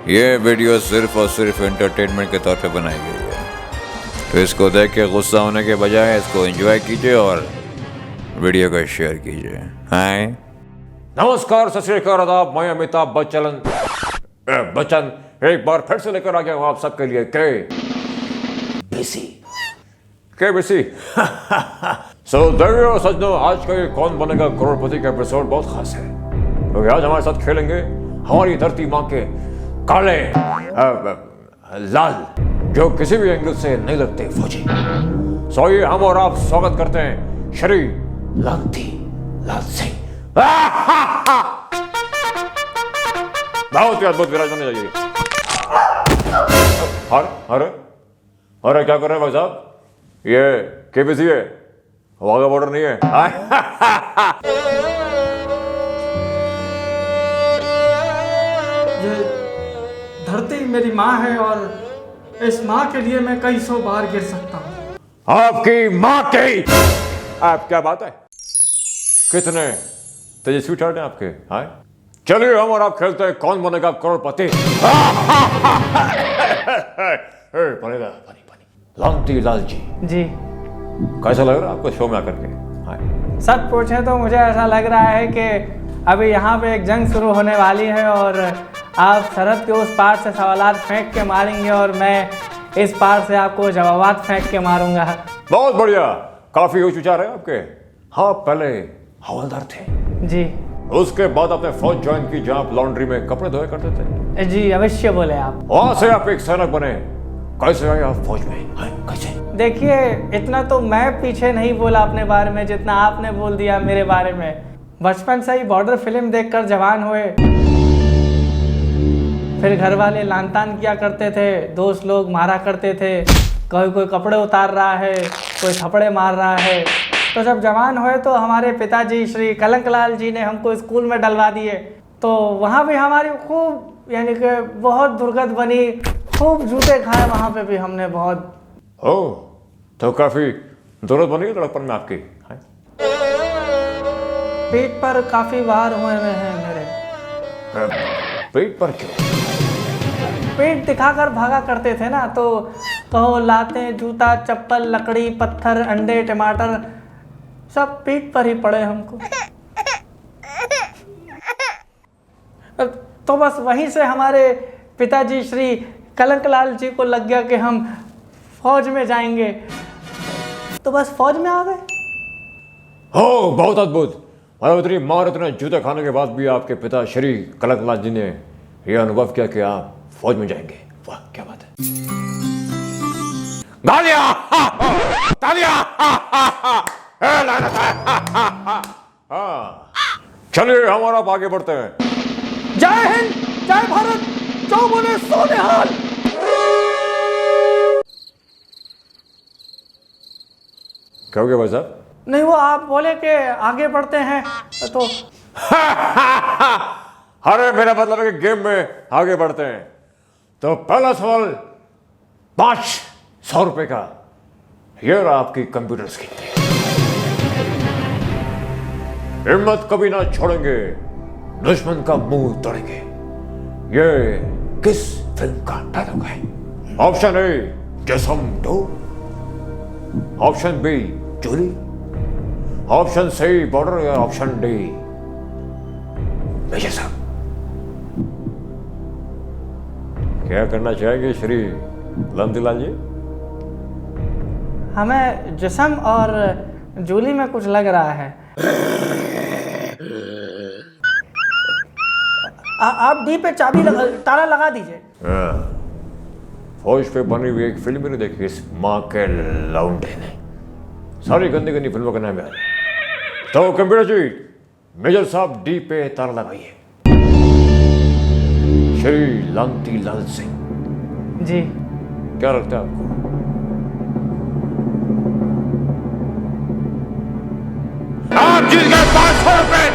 ये वीडियो सिर्फ और सिर्फ एंटरटेनमेंट के तौर पे बनाई गई है, तो इसको देख के गुस्सा होने के बजाय इसको एंजॉय कीजिए और वीडियो को शेयर कीजिए। हाय, नमस्कार, सत श्री अकाल, आदाब। मैं अमिताभ बच्चन एक बार फिर से लेकर आ गया हूँ आप सबके लिए के बीसी। सो देवियों सज्जनों, आज का ये कौन बनेगा करोड़पति का एपिसोड बहुत खास है, क्योंकि आज हमारे साथ खेलेंगे हमारी धरती माँ के काले लाल, जो किसी भी एंगल से नहीं लगते फौजी। सो ये हम और आप स्वागत करते हैं श्री लांती लाल सिंह। बहुत ही अद्भुत विराज होने चाहिए। अरे क्या कर रहे हैं भाई साहब? ये केबीसी है, वाघा बॉर्डर नहीं है। ये धरती मेरी माँ है और इस माँ के लिए मैं कई सौ बार गिर सकता हूँ। आपकी माँ की आप क्या बात है? कितने तेजस्वी चार्ट हैं आपके? हाय, चलिए हम और आप खेलते हैं कौन बनेगा करोड़पति। बनेगा पानी लांती लाल जी। कैसा लग रहा है आपको शो में आकर के? हाय, सच पूछे तो मुझे ऐसा लग रहा है कि अभी यहाँ पे एक जंग शुरू होने वाली है और आप सरहद के उस पार से सवालात फेंक के मारेंगे और मैं इस पार से आपको जवाबात फेंक के मारूंगा। बहुत बढ़िया, काफी ऊंच विचार है आपके। हाँ, पहले हवलदार थे जी, उसके बाद आपने फौज ज्वाइन की, जहाँ आप लॉन्ड्री में कपड़े धोया करते थे। जी अवश्य बोले आप। वहां से आप एक सैनिक बने, कैसे आए आप फौज में? हाय, कैसे? देखिए, इतना तो मैं पीछे नहीं बोला अपने बारे में जितना आपने बोल दिया मेरे बारे में। बचपन से ही बॉर्डर फिल्म देखकर जवान हुए, फिर घर वाले लान तान किया करते थे, दोस्त लोग मारा करते थे, कोई कपड़े उतार रहा है, कोई थप्पड़े मार रहा है। तो जब जवान हुए तो हमारे पिताजी श्री कलंकलाल जी ने हमको स्कूल में डलवा दिए। तो वहाँ भी हमारी खूब यानी कि बहुत दुर्गत बनी, खूब जूते खाए वहाँ पे भी हमने बहुत। ओह, तो काफी जरूरत बनी है लड़कपन में आपकी। हाय, पेट पर काफी वार हुए हैं मेरे। पेट पर क्यों? पेट दिखाकर भागा करते थे ना, तो कहो लाते जूता चप्पल लकड़ी पत्थर अंडे टमाटर सब पेट पर ही पड़े हमको। तो बस वहीं से हमारे पिताजी श्री कलंकलाल जी को लग गया कि हम फौज में जाएंगे, तो बस फौज में आ गए। हो, बहुत अद्भुत। और इतनी मार, इतने जूते खाने के बाद भी आपके पिता श्री कलंकलाल जी ने यह अनुभव किया कि आप फौज में जाएंगे। वाह, क्या बात है। गालियां, तालियां। चलिए हम आप आगे बढ़ते हैं। जय हिंद, जय भारत, जो बोले सो निहाल। क्या हो गया भाई साहब? नहीं, वो आप बोले कि आगे बढ़ते हैं तो। अरे मेरा मतलब है कि गेम में आगे बढ़ते हैं। तो पहला सवाल 500 रुपए का, ये रहा आपकी कंप्यूटर स्क्रीन। हिम्मत कभी ना छोड़ेंगे, दुश्मन का मुंह तोड़ेंगे। ये किस फिल्म का डायलॉग है? ऑप्शन ए जिस्म 2, ऑप्शन बी चोरी, ऑप्शन सी बॉर्डर, या ऑप्शन डी मेजर साहब। क्या करना चाहेंगे श्री लांतीलाल जी? हमें जिस्म और जूली में कुछ लग रहा है। आप डी पे चाबी ताला लगा दीजिए। फौज पे बनी हुई एक फिल्म नहीं देखी इस माँ के लौंडे ने? सारी गंदी गंदी फिल्मों का नाम याद है। तो कंप्यूटर जी, मेजर साहब डी पे ताला लगाइए। श्री लांती लाल सिंह जी, क्या लगता है आपको? आप जीत गए 500 रुपए।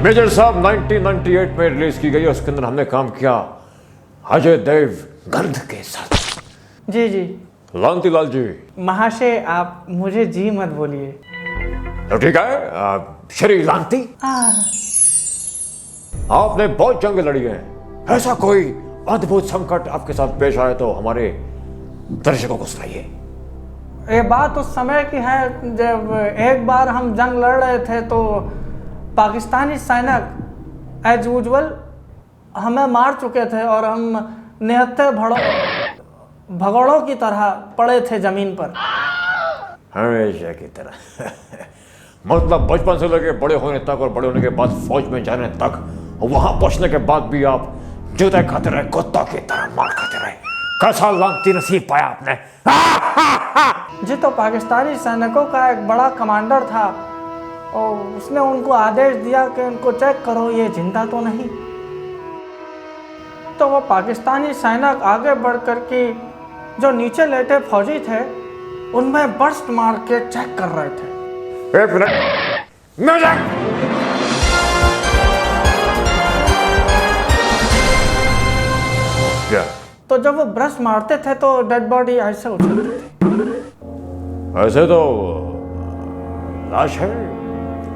मेजर साहब 1998 में रिलीज की गई, उसके अंदर हमने काम किया अजय देव गर्द के साथ। जी जी। लांतीलाल जी, महाशय आप मुझे जी मत बोलिए। तो ठीक है श्री लांती, आपने बहुत जंग लड़ी है, ऐसा कोई अद्भुत संकट आपके साथ पेश आए तो हमारे दर्शकों को सुनाइए। ये बात उस समय की है जब एक बार हम जंग लड़ रहे थे तो पाकिस्तानी सैनिक एज यूजुअल हमें मार चुके थे और हम निहत्थे भगोड़ों की तरह पड़े थे जमीन पर, हमेशा की तरह। मतलब बचपन से लेके बड़े होने तक और बड़े होने के बाद फौज में जाने तक, वहां पहुंचने के बाद भी आप जूते खाते रहे, कुत्तों की तरह मार खाते रहे। कैसा लांती नसीब पाया आपने? जी तो पाकिस्तानी सैनिकों का एक बड़ा कमांडर था और उसने उनको आदेश दिया कि उनको चेक करो ये जिंदा तो नहीं। तो वो पाकिस्तानी सैनिक आगे बढ़ कर के जो नीचे लेटे फौजी थे उनमें बर्स्ट मार के चेक कर रहे थे। एक मिनट, क्या? तो जब वो ब्रश मारते थे तो डेड बॉडी ऐसे उछलती थी। ऐसे तो लाश है,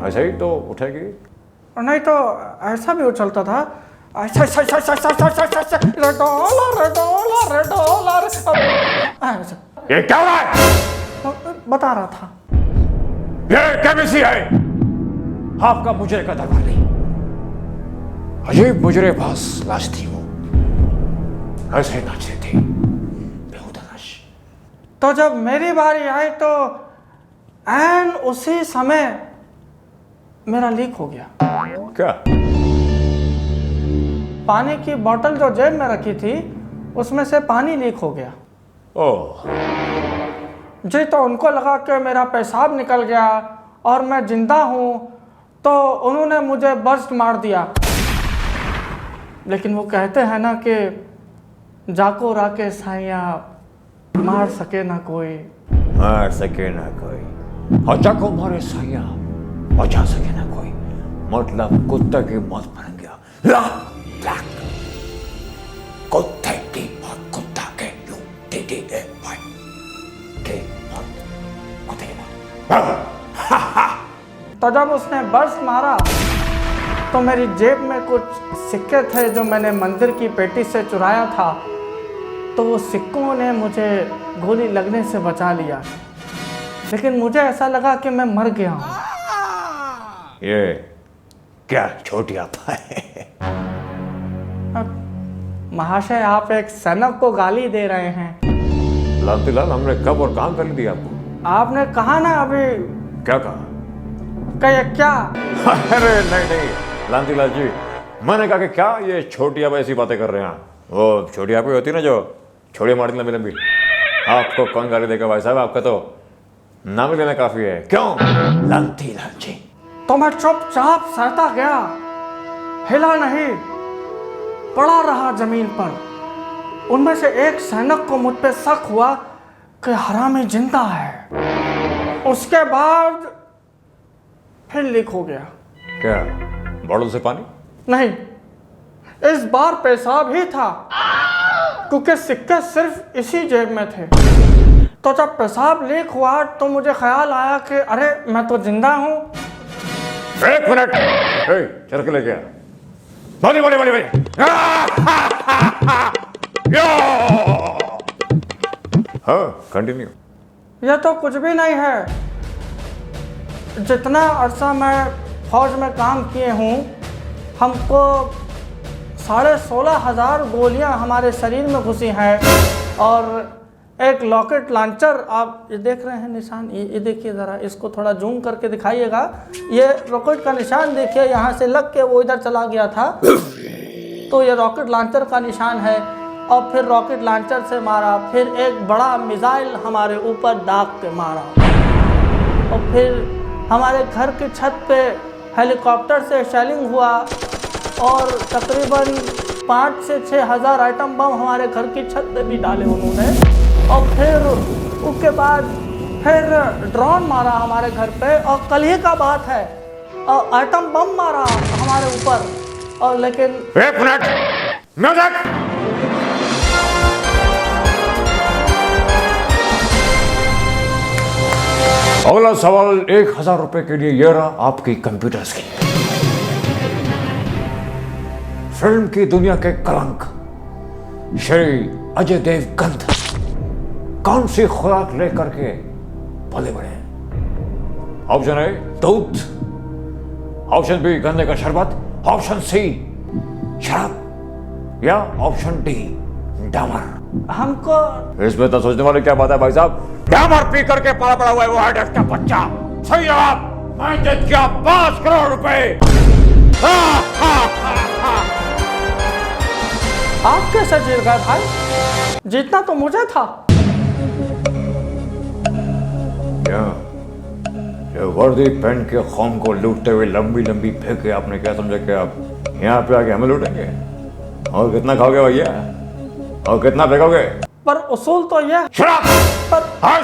ऐसे ही तो उठेगी। और नहीं तो ऐसा भी उछलता था, ऐसा ये क्या हो रहा है? बता रहा था। ये केबीसी है, आपका मुजरे का दरबार नहीं। अजीब मुजरे पास लाश थी, वो ऐसे नाच रही थी, बेहुदा लाश। तो जब मेरी बारी आई तो एन उसी समय मेरा लीक हो गया। क्या? पानी की बोतल जो जेब में रखी थी उसमें से पानी लीक हो गया। ओह, जी तो उनको लगा कि मेरा पेशाब निकल गया और मैं जिंदा हूँ, तो उन्होंने मुझे बर्स्ट मार दिया। लेकिन वो कहते हैं ना कि जाको राके साइया मार सके ना कोई, मार सके ना कोई, और जाको मारे साया बचा सके ना कोई। मतलब कुत्ते की मौत बन गया। कुत्ते की मौत, कुत्ता के यू DDA भाई के मौत, कुत्ते की मौत। तो जब उसने बर्स्ट मारा तो मेरी जेब में कुछ सिक्के थे जो मैंने मंदिर की पेटी से चुराया था, तो वो सिक्कों ने मुझे गोली लगने से बचा लिया। लेकिन मुझे ऐसा लगा कि मैं मर गया हूँ। ये क्या छोटी आपा है? महाशय, आप एक सैनिक को गाली दे रहे हैं। लांतीलाल, हमने कब और कहाँ कर दिया आपको? आपने कहा ना अभी। क्या कहा? क्या? अरे नहीं लांतीलाल जी, मैंने कहा कि क्या ये छोटी आप ऐसी बातें कर रहे हैं? वो छोटी आप ही होती ना जो छोड़ी मारती लंबी लंबी। आपको कौन गाली देगा भाई साहब? आपका तो नाम ही लेना काफी है। क्यों लांतीलाल जी? तो मैं चुपचाप सहता गया, हिला नहीं, पड़ा रहा जमीन पर। उनमें से एक सैनिक को मुझ पे शक हुआ कि हरामी जिंदा है। उसके बाद फिर लीक हो गया। क्या बॉटल से पानी? नहीं, इस बार पेशाब ही था, क्योंकि सिक्के सिर्फ इसी जेब में थे। तो जब पेशाब लीक हुआ तो मुझे ख्याल आया कि अरे मैं तो जिंदा हूं। एक मिनट, चरक लेके आ। बोली हाँ, कंटिन्यू। यह तो कुछ भी नहीं है। जितना अरसा मैं फौज में काम किए हूँ, हमको 16,500 गोलियां हमारे शरीर में घुसी हैं और एक रॉकेट लॉन्चर, आप ये देख रहे हैं निशान, ये देखिए ज़रा, इसको थोड़ा जूम करके दिखाइएगा। ये रॉकेट का निशान देखिए, यहाँ से लग के वो इधर चला गया था, तो ये रॉकेट लॉन्चर का निशान है। और फिर रॉकेट लॉन्चर से मारा, फिर एक बड़ा मिसाइल हमारे ऊपर दाग के मारा, और फिर हमारे घर की छत पे हेलीकॉप्टर से शेलिंग हुआ और तकरीबन 5 से 6 हज़ार आइटम बम हमारे घर की छत पे भी डाले उन्होंने। और फिर उसके बाद फिर ड्रोन मारा हमारे घर पे, और कल ही का बात है, और आइटम बम मारा हमारे ऊपर। और लेकिन एक मिनट, म्यूजिक। अगला सवाल 1000 रुपए के लिए ये रहा आपकी कंप्यूटर स्क्रीन। फिल्म की दुनिया के कलंक श्री अजय देवगन कौन सी खुराक लेकर के पले बड़े? ऑप्शन ए दूध, ऑप्शन बी गन्ने का शरबत, ऑप्शन सी शराब या ऑप्शन डी डामर। हमको इसमें तो सोचने वाली क्या बात है भाई साहब, डामर पी करके पड़ा पड़ा हुआ है वो हेड का बच्चा। सही जवाब, मैं जीत गया 5 करोड़ रुपए। आप कैसे जीत गए भाई? जीतना तो मुझे था। ये वर्दी पहन के कौम को लूटते हुए लंबी लंबी फेंके आपने क्या समझा कि आप यहाँ पे आके हमें लूटेंगे? और कितना खाओगे भैया, और कितना फेंकोगे? पर उसूल तो यह शराब,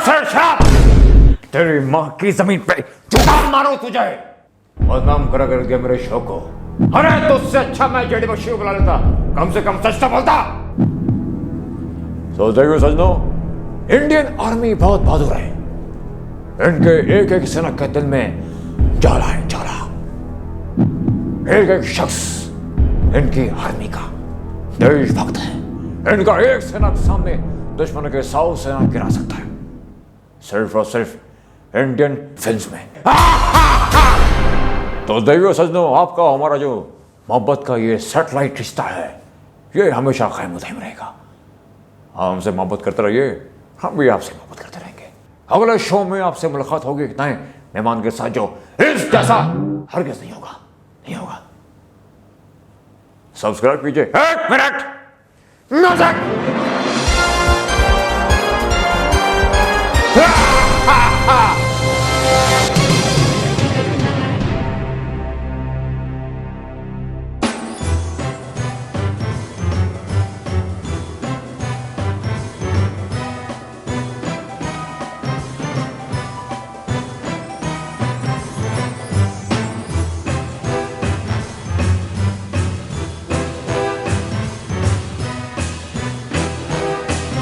शराब तेरी माँ की जमीन पे जूता मारो तुझे, बदनाम करा कर दिया मेरे शो को। अरे तुझसे अच्छा मैं जेडी बख्शी को बुला लेता, कम से कम सच तो बोलता। सोचते हो सजनो, इंडियन आर्मी बहुत बहादुर है। इनके एक एक सेना के दिल में जाला है, जाला। एक एक शख्स इनकी आर्मी का देशभक्त है। इनका एक सेना के सामने दुश्मन के 100 सेना गिरा सकता है, सिर्फ और सिर्फ इंडियन फिल्म में। तो देवियों सजनों, आपका हमारा जो मोहब्बत का ये सैटेलाइट रिश्ता है, ये हमेशा कायम दायम रहेगा। आप हमसे मोहब्बत करते रहिए, हम भी आपसे मोहब्बत करते रहेंगे। अगले शो में आपसे मुलाकात होगी एक नए मेहमान के साथ जो इस जैसा हरगिज़ नहीं होगा, नहीं होगा। सब्सक्राइब कीजिए। 1 मिनट, म्यूजिक।